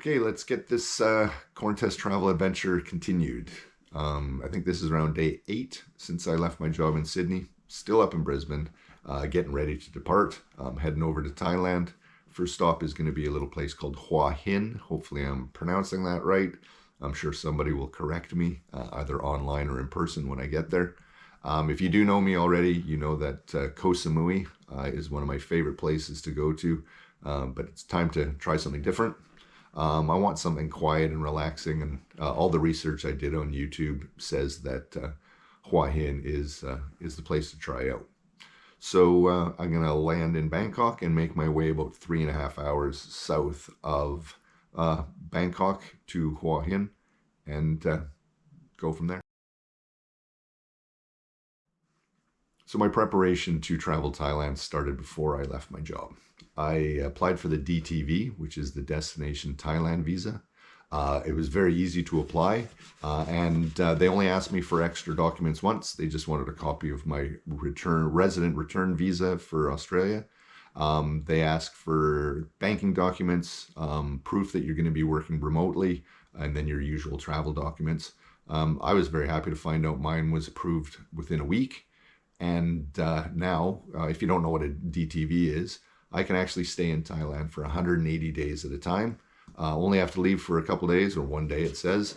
Okay, let's get this corn test travel adventure continued. I think this is around day 8 since I left my job in Sydney. Still up in Brisbane, getting ready to depart. Heading over to Thailand. First stop is going to be a little place called Hua Hin. Hopefully I'm pronouncing that right. I'm sure somebody will correct me, either online or in person when I get there. If you do know me already, you know that Koh Samui is one of my favorite places to go to, but it's time to try something different. I want something quiet and relaxing, and all the research I did on YouTube says that Hua Hin is the place to try out. So I'm going to land in Bangkok and make my way about 3.5 hours south of Bangkok to Hua Hin and go from there. So my preparation to travel Thailand started before I left my job. I applied for the DTV, which is the Destination Thailand visa. It was very easy to apply, and they only asked me for extra documents once. They just wanted a copy of my resident return visa for Australia. They asked for banking documents, proof that you're going to be working remotely, and then your usual travel documents. I was very happy to find out mine was approved within a week. And now, if you don't know what a DTV is, I can actually stay in Thailand for 180 days at a time. Only have to leave for a couple days, or one day it says.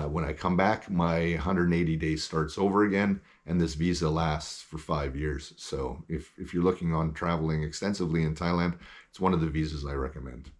When I come back, my 180 days starts over again, and this visa lasts for 5 years. So if you're looking on traveling extensively in Thailand, it's one of the visas I recommend.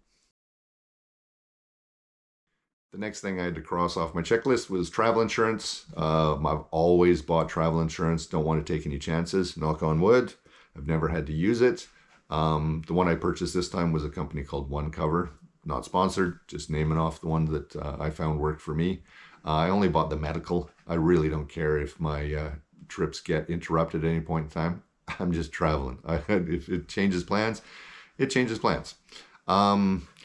The next thing I had to cross off my checklist was travel insurance. I've always bought travel insurance. Don't want to take any chances. Knock on wood. I've never had to use it. The one I purchased this time was a company called One Cover. Not sponsored, just naming off the one that I found worked for me. I only bought the medical. I really don't care if my trips get interrupted at any point in time. I'm just traveling. If it changes plans, it changes plans.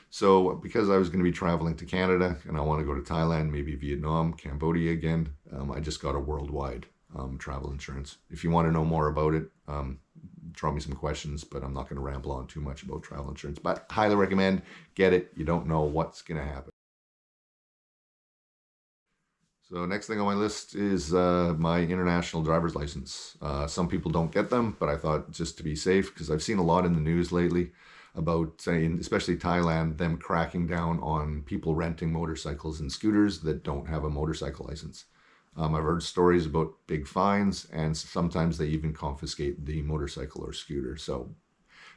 So because I was going to be traveling to Canada and I want to go to Thailand, maybe Vietnam, Cambodia again, I just got a worldwide travel insurance. If you want to know more about it, draw me some questions, but I'm not going to ramble on too much about travel insurance. But highly recommend, get it. You don't know what's going to happen. So next thing on my list is my international driver's license. Some people don't get them, but I thought just to be safe, because I've seen a lot in the news lately about, especially Thailand, them cracking down on people renting motorcycles and scooters that don't have a motorcycle license. I've heard stories about big fines, and sometimes they even confiscate the motorcycle or scooter. So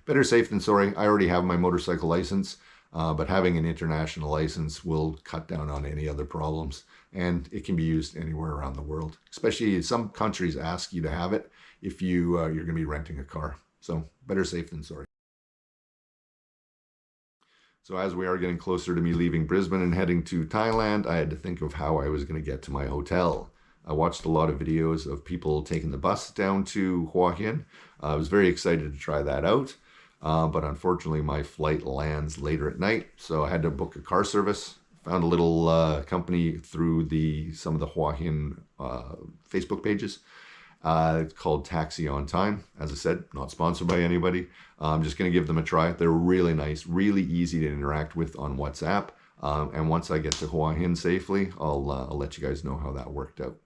better safe than sorry. I already have my motorcycle license, but having an international license will cut down on any other problems, and it can be used anywhere around the world. Especially some countries ask you to have it if you're going to be renting a car. So better safe than sorry. So as we are getting closer to me leaving Brisbane and heading to Thailand, I had to think of how I was going to get to my hotel. I watched a lot of videos of people taking the bus down to Hua Hin. I was very excited to try that out, but unfortunately my flight lands later at night, so I had to book a car service. Found a little company through some of the Hua Hin Facebook pages. It's called Taxi on Time. As I said, not sponsored by anybody. I'm just going to give them a try. They're really nice, really easy to interact with on WhatsApp. And once I get to Hua Hin safely, I'll let you guys know how that worked out.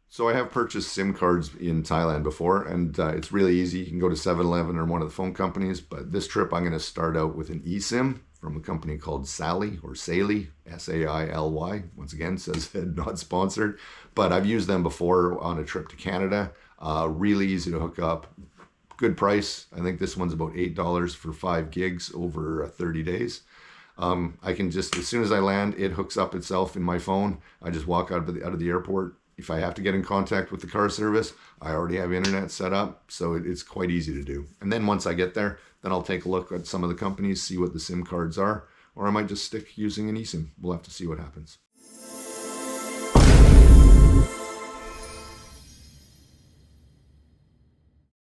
So I have purchased SIM cards in Thailand before, and it's really easy. You can go to 7-Eleven or one of the phone companies, but this trip I'm going to start out with an eSIM from a company called Sally, or Saily, S-A-I-L-Y. Once again, says not sponsored, but I've used them before on a trip to Canada. Really easy to hook up. Good price. I think this one's about $8 for 5 gigs over 30 days. I can just, as soon as I land, it hooks up itself in my phone. I just walk out of the airport. If I have to get in contact with the car service, I already have internet set up, so it's quite easy to do. And then once I get there, then I'll take a look at some of the companies, see what the SIM cards are, or I might just stick using an eSIM. We'll have to see what happens.